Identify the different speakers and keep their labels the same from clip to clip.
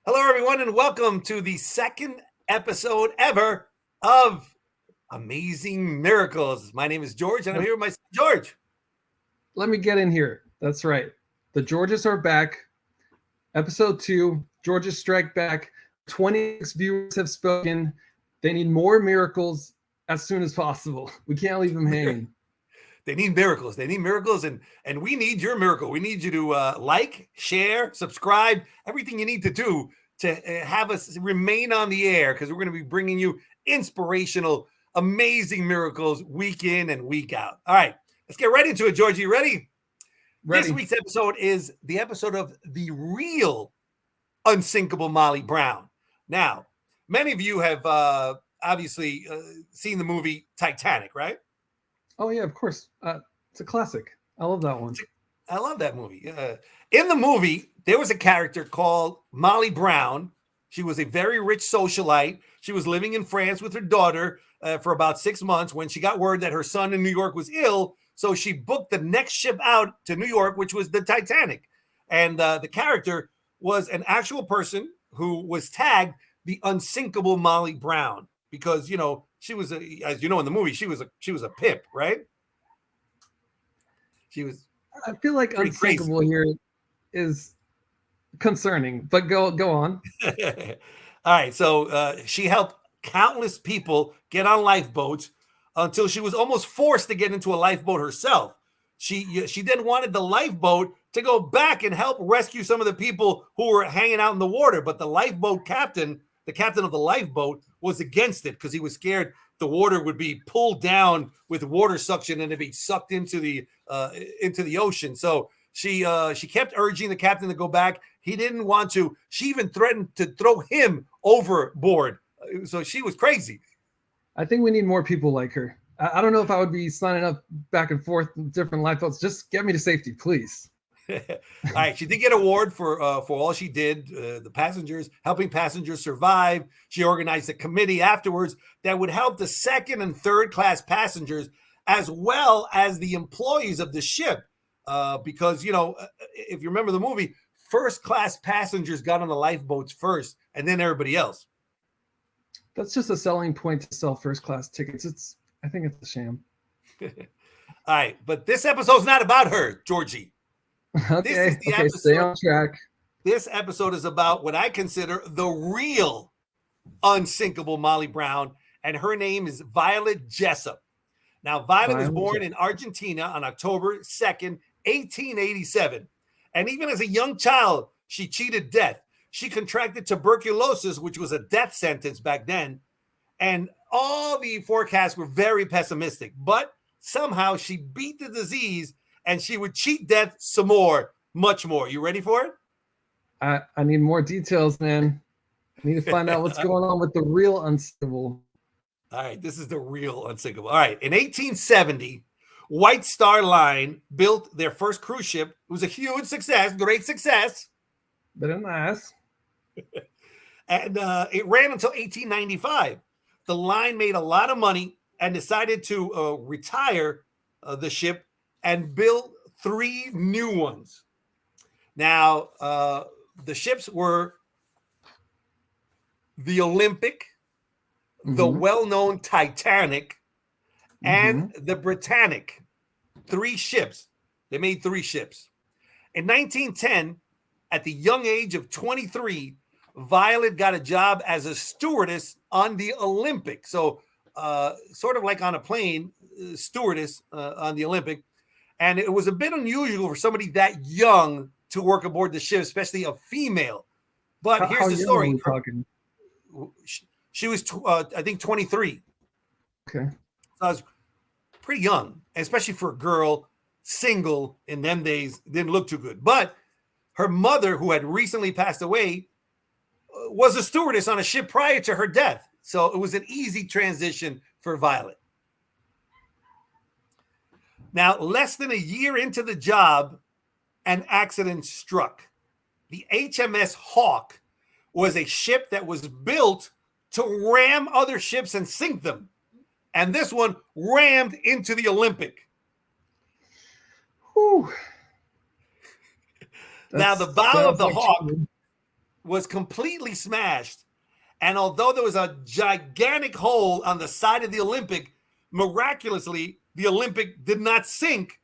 Speaker 1: Hello, everyone, and welcome to the second episode ever of Amazing Miracles. My name is George, and I'm here with my son, George.
Speaker 2: Let me get in here. That's right. The Georges are back. Episode 2, Georges strike back. 26 viewers have spoken. They need more miracles as soon as possible. We can't leave them hanging.
Speaker 1: They need miracles. They need miracles, and we need your miracle. We need you to like, share, subscribe, everything you need to do to have us remain on the air, because we're going to be bringing you inspirational, amazing miracles week in and week out. All right, let's get right into it, George. You ready? This week's episode is the episode of the real unsinkable Molly Brown. Now, many of you have obviously seen the movie Titanic, right?
Speaker 2: Oh, yeah, of course. It's a classic. I love that one.
Speaker 1: I love that movie. In the movie, there was a character called Molly Brown. She was a very rich socialite. She was living in France with her daughter for about 6 months when she got word that her son in New York was ill. So she booked the next ship out to New York, which was the Titanic. And the character was an actual person who was tagged the unsinkable Molly Brown because, you know, she was, as you know, in the movie, she was a pimp, right? She was.
Speaker 2: I feel like unsinkable here is concerning, but go on.
Speaker 1: All right, so she helped countless people get on lifeboats until she was almost forced to get into a lifeboat herself. She then wanted the lifeboat to go back and help rescue some of the people who were hanging out in the water, but the lifeboat captain, the captain of the lifeboat, was against it because he was scared the water would be pulled down with water suction and it'd be sucked into the ocean. So she kept urging the captain to go back. He didn't want to. She even threatened to throw him overboard. So she was crazy.
Speaker 2: I think we need more people like her. I don't know if I would be signing up back and forth with different lifeboats. Just get me to safety, please.
Speaker 1: All right, she did get an award for all she did. The passengers, helping passengers survive. She organized a committee afterwards that would help the second and third class passengers as well as the employees of the ship. Because, you know, if you remember the movie, first class passengers got on the lifeboats first and then everybody else.
Speaker 2: That's just a selling point to sell first class tickets. I think it's a sham.
Speaker 1: All right, but this episode's not about her, Georgie.
Speaker 2: Okay, stay on track.
Speaker 1: This episode is about what I consider the real unsinkable Molly Brown, and her name is Violet Jessup. Now, Violet was born in Argentina on October 2nd, 1887. And even as a young child, she cheated death. She contracted tuberculosis, which was a death sentence back then. And all the forecasts were very pessimistic. But somehow she beat the disease and she would cheat death some more, much more. You ready for it?
Speaker 2: I need more details, man. I need to find out what's going on with the real unsinkable.
Speaker 1: All right, this is the real unsinkable. All right, in 1870, White Star Line built their first cruise ship. It was a huge success, great success.
Speaker 2: Very nice.
Speaker 1: And it ran until 1895. The line made a lot of money and decided to retire the ship and built 3 new ones. Now, the ships were the Olympic, the well-known Titanic, and the Britannic. 3 ships. They made 3 ships. In 1910, at the young age of 23, Violet got a job as a stewardess on the Olympic. So sort of like on a plane, stewardess on the Olympic. And it was a bit unusual for somebody that young to work aboard the ship, especially a female. But here's the story. She was, I think, 23.
Speaker 2: Okay.
Speaker 1: So I was pretty young, especially for a girl, single in them days, didn't look too good. But her mother, who had recently passed away, was a stewardess on a ship prior to her death. So it was an easy transition for Violet. Now, less than a year into the job, an accident struck. The HMS Hawk was a ship that was built to ram other ships and sink them. And this one rammed into the Olympic.
Speaker 2: Whew.
Speaker 1: Now, the bow of the Hawk, was completely smashed. And although there was a gigantic hole on the side of the Olympic, miraculously, the Olympic did not sink,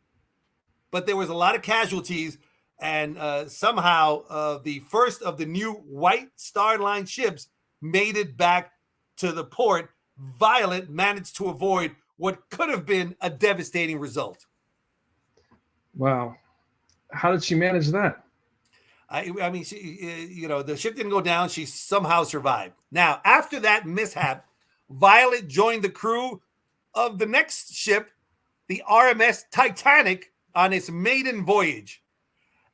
Speaker 1: but there was a lot of casualties. And somehow the first of the new White Star Line ships made it back to the port. Violet managed to avoid what could have been a devastating result.
Speaker 2: Wow. How did she manage that?
Speaker 1: I mean, the ship didn't go down. She somehow survived. Now, after that mishap, Violet joined the crew of the next ship, the RMS Titanic, on its maiden voyage.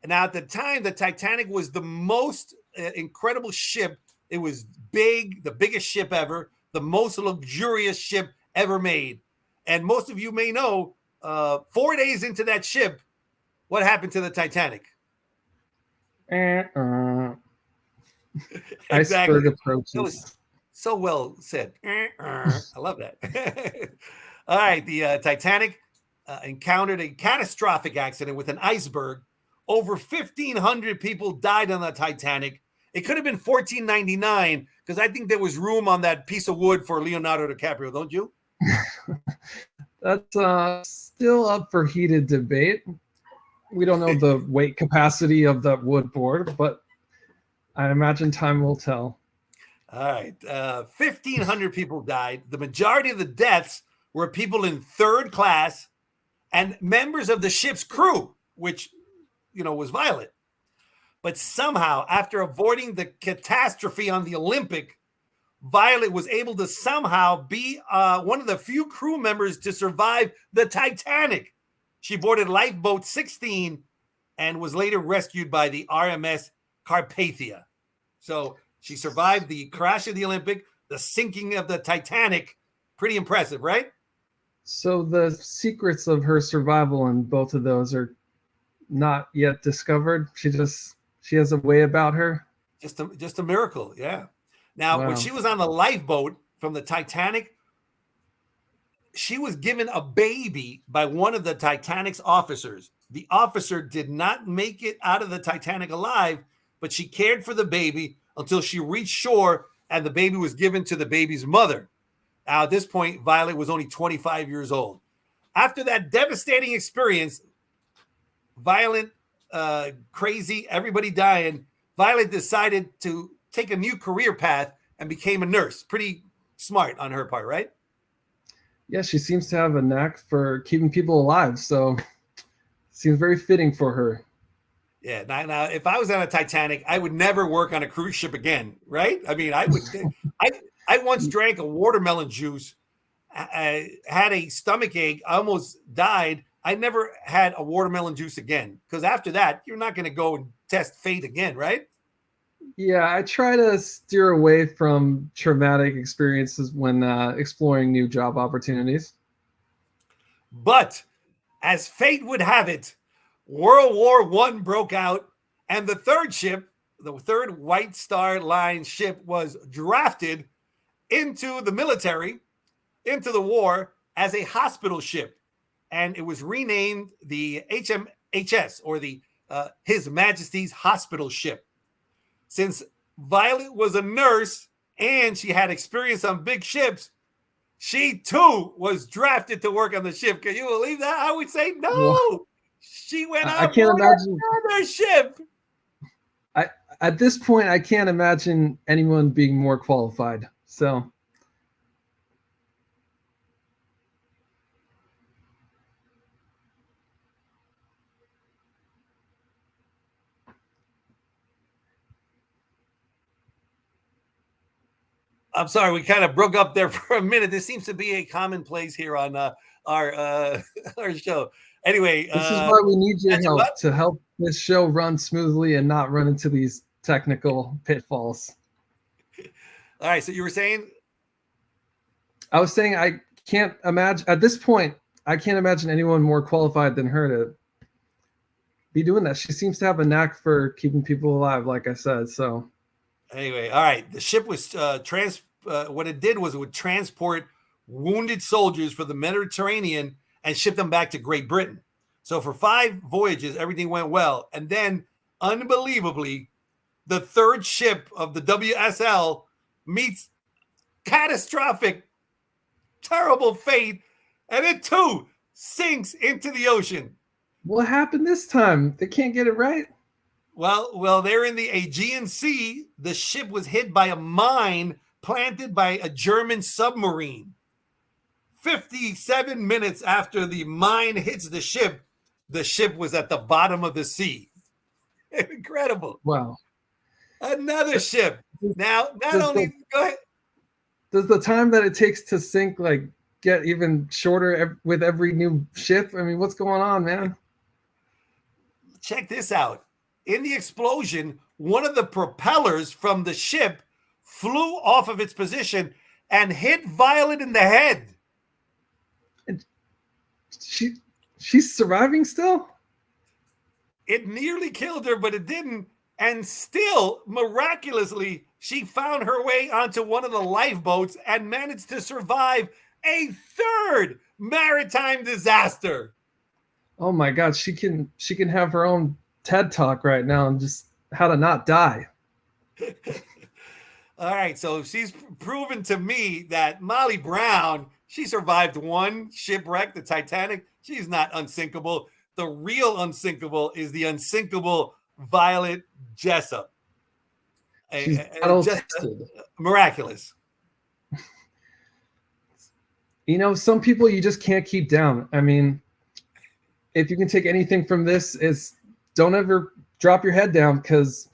Speaker 1: Now, at the time, the Titanic was the most incredible ship. It was big, the biggest ship ever, the most luxurious ship ever made. And most of you may know, 4 days into that ship, what happened to the Titanic?
Speaker 2: Iceberg
Speaker 1: Exactly.
Speaker 2: approaches.
Speaker 1: That was so well said. I love that. All right. The Titanic encountered a catastrophic accident with an iceberg. Over 1,500 people died on the Titanic. It could have been 1499 because I think there was room on that piece of wood for Leonardo DiCaprio, don't you?
Speaker 2: That's still up for heated debate. We don't know the weight capacity of that wood board, but I imagine time will tell.
Speaker 1: All right. 1,500 people died. The majority of the deaths were people in third class and members of the ship's crew, which, was Violet. But somehow, after avoiding the catastrophe on the Olympic, Violet was able to somehow be one of the few crew members to survive the Titanic. She boarded lifeboat 16 and was later rescued by the RMS Carpathia. So she survived the crash of the Olympic, the sinking of the Titanic. Pretty impressive, right?
Speaker 2: So the secrets of her survival in both of those are not yet discovered. She has a way about her.
Speaker 1: Just a miracle, yeah. Now,
Speaker 2: Wow.
Speaker 1: when she was on the lifeboat from the Titanic, she was given a baby by one of the Titanic's officers. The officer did not make it out of the Titanic alive, but she cared for the baby until she reached shore and the baby was given to the baby's mother. Now, at this point, Violet was only 25 years old. After that devastating experience, Violet, crazy, everybody dying, Violet decided to take a new career path and became a nurse. Pretty smart on her part, right?
Speaker 2: Yeah, she seems to have a knack for keeping people alive, so seems very fitting for her.
Speaker 1: Yeah. Now, if I was on a Titanic, I would never work on a cruise ship again, right? I mean, I would. I once drank a watermelon juice. I had a stomach ache. I almost died. I never had a watermelon juice again because after that, you're not going to go and test fate again, right?
Speaker 2: Yeah, I try to steer away from traumatic experiences when exploring new job opportunities.
Speaker 1: But as fate would have it, World War I broke out, and the third ship, the third White Star Line ship, was drafted into the military, into the war as a hospital ship. And it was renamed the HMHS, or the His Majesty's Hospital Ship. Since Violet was a nurse and she had experience on big ships, she too was drafted to work on the ship. Can you believe that? I would say no.
Speaker 2: Well,
Speaker 1: She went
Speaker 2: I
Speaker 1: on
Speaker 2: can't
Speaker 1: board
Speaker 2: imagine
Speaker 1: another ship.
Speaker 2: at this point I can't imagine anyone being more qualified. So
Speaker 1: I'm sorry, we kind of broke up there for a minute. This seems to be a commonplace here on our our show. Anyway,
Speaker 2: this is why we need your help
Speaker 1: what?
Speaker 2: to help this show run smoothly and not run into these technical pitfalls.
Speaker 1: All right, so you were saying?
Speaker 2: I was saying I can't imagine at this point, I can't imagine anyone more qualified than her to be doing that. She seems to have a knack for keeping people alive, like I said. So
Speaker 1: Anyway, all right. The ship was what it did was it would transport wounded soldiers for the Mediterranean and ship them back to Great Britain. So for 5 voyages, everything went well. And then, unbelievably, the third ship of the WSL meets catastrophic, terrible fate, and it too sinks into the ocean.
Speaker 2: What happened this time? They can't get it right.
Speaker 1: Well, they're in the Aegean Sea. The ship was hit by a mine planted by a German submarine. 57 minutes after the mine hits the ship was at the bottom of the sea. Incredible.
Speaker 2: Wow.
Speaker 1: Another ship. Now, not only, go ahead.
Speaker 2: Does the time that it takes to sink like get even shorter with every new ship? I mean, what's going on, man?
Speaker 1: Check this out. In the explosion, one of the propellers from the ship flew off of its position and hit Violet in the head.
Speaker 2: And she's surviving still?
Speaker 1: It nearly killed her, but it didn't. And still, miraculously, she found her way onto one of the lifeboats and managed to survive a third maritime disaster.
Speaker 2: Oh my God, she can have her own TED Talk right now and just how to not die.
Speaker 1: All right, so she's proven to me that Molly Brown, she survived one shipwreck, the Titanic. She's not unsinkable. The real unsinkable is the unsinkable Violet Jessup.
Speaker 2: She's battle-tested.
Speaker 1: Miraculous.
Speaker 2: You know, some people you just can't keep down. I mean, if you can take anything from this, is don't ever drop your head down, because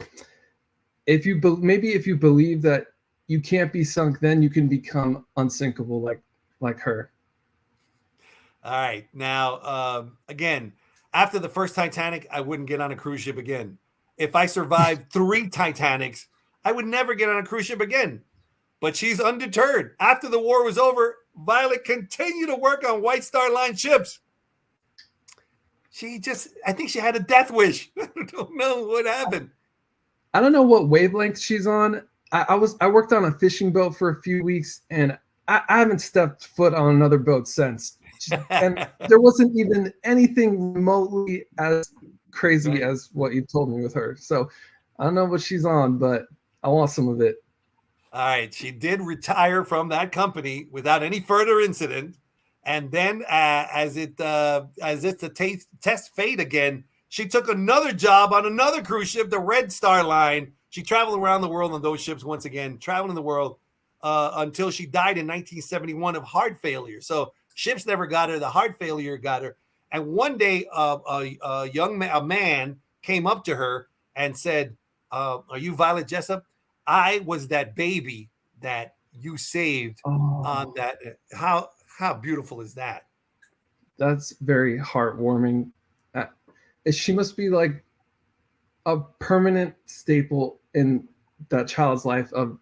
Speaker 2: if you believe that you can't be sunk, then you can become unsinkable like her.
Speaker 1: All right. Now, again, after the first Titanic, I wouldn't get on a cruise ship again. If I survived 3 Titanics, I would never get on a cruise ship again. But she's undeterred. After the war was over, Violet continued to work on White Star Line ships. I think she had a death wish. I don't know what happened.
Speaker 2: I don't know what wavelength she's on. I worked on a fishing boat for a few weeks, and I haven't stepped foot on another boat since. And there wasn't even anything remotely as crazy as what you told me with her. So I don't know what she's on, but I want some of it.
Speaker 1: All right. She did retire from that company without any further incident. And then as if to test fate again, she took another job on another cruise ship, the Red Star Line. She traveled around the world on those ships once again, traveling the world until she died in 1971 of heart failure. So ships never got her. The heart failure got her. And one day, a man came up to her and said, "Are you Violet Jessup? I was that baby that you saved on that." How beautiful is that?
Speaker 2: That's very heartwarming. She must be like a permanent staple in that child's life of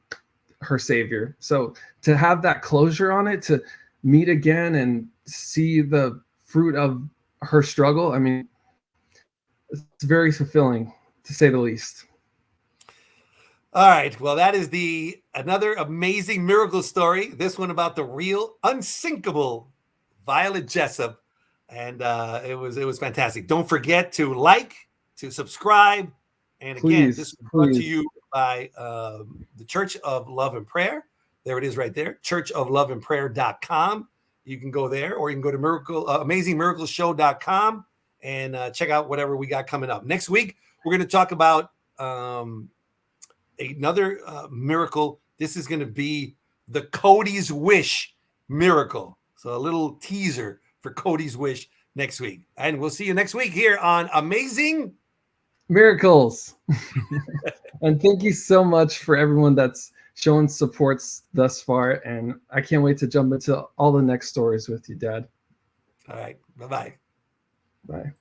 Speaker 2: her savior. So to have that closure on it, to meet again and see the fruit of her struggle, I mean, it's very fulfilling, to say the least.
Speaker 1: All right. Well, that is another amazing miracle story. This one about the real unsinkable Violet Jessup. And it was fantastic. Don't forget to like, to subscribe. And again, this is brought to you by the Church of Love and Prayer. There it is right there, churchofloveandprayer.com. You can go there, or you can go to amazingmiracleshow.com and check out whatever we got coming up. Next week, we're going to talk about another miracle. This is going to be the Cody's Wish miracle. So a little teaser for Cody's Wish next week. And we'll see you next week here on Amazing
Speaker 2: Miracles. And thank you so much for everyone that's showing supports thus far. And I can't wait to jump into all the next stories with you, Dad.
Speaker 1: All right. Bye-bye.
Speaker 2: Bye.